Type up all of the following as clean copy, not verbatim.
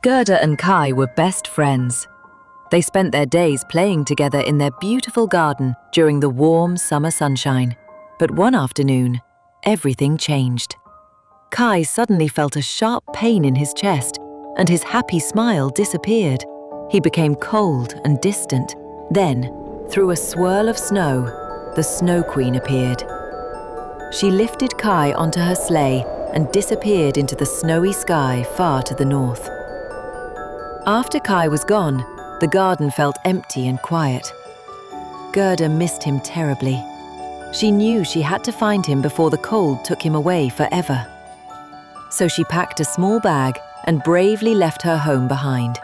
Gerda and Kai were best friends. They spent their days playing together in their beautiful garden during the warm summer sunshine. But one afternoon, everything changed. Kai suddenly felt a sharp pain in his chest, and his happy smile disappeared. He became cold and distant. Then, through a swirl of snow, the Snow Queen appeared. She lifted Kai onto her sleigh and disappeared into the snowy sky far to the north. After Kai was gone, the garden felt empty and quiet. Gerda missed him terribly. She knew she had to find him before the cold took him away forever. So she packed a small bag and bravely left her home behind.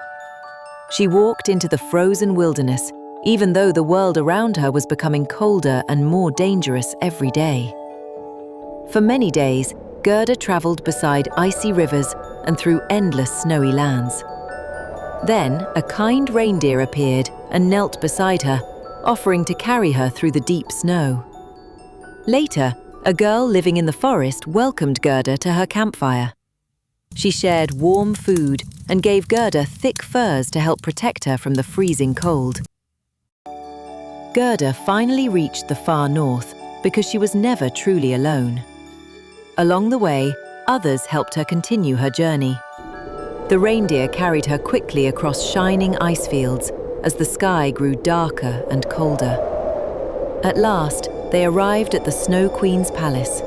She walked into the frozen wilderness, even though the world around her was becoming colder and more dangerous every day. For many days, Gerda traveled beside icy rivers and through endless snowy lands. Then, a kind reindeer appeared and knelt beside her, offering to carry her through the deep snow. Later, a girl living in the forest welcomed Gerda to her campfire. She shared warm food and gave Gerda thick furs to help protect her from the freezing cold. Gerda finally reached the far north because she was never truly alone. Along the way, others helped her continue her journey. The reindeer carried her quickly across shining ice fields as the sky grew darker and colder. At last, they arrived at the Snow Queen's palace.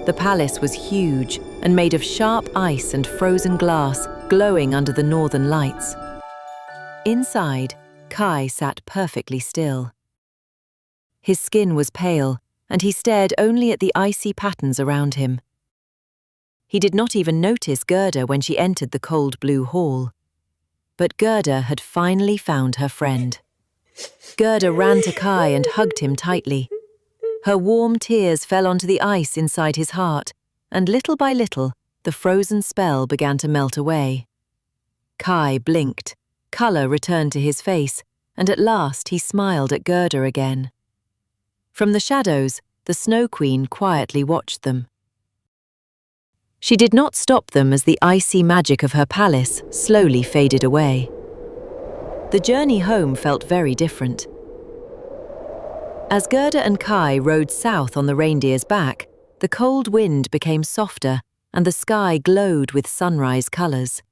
The palace was huge and made of sharp ice and frozen glass, glowing under the northern lights. Inside, Kai sat perfectly still. His skin was pale, and he stared only at the icy patterns around him. He did not even notice Gerda when she entered the cold blue hall. But Gerda had finally found her friend. Gerda ran to Kai and hugged him tightly. Her warm tears fell onto the ice inside his heart, and little by little, the frozen spell began to melt away. Kai blinked, colour returned to his face, and at last he smiled at Gerda again. From the shadows, the Snow Queen quietly watched them. She did not stop them as the icy magic of her palace slowly faded away. The journey home felt very different. As Gerda and Kai rode south on the reindeer's back, the cold wind became softer and the sky glowed with sunrise colours.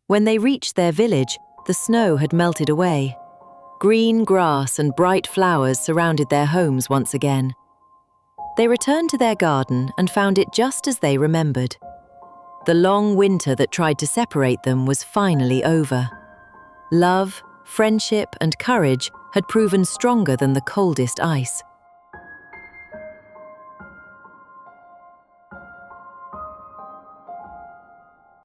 When they reached their village, the snow had melted away. Green grass and bright flowers surrounded their homes once again. They returned to their garden and found it just as they remembered. The long winter that tried to separate them was finally over. Love, friendship, and courage had proven stronger than the coldest ice.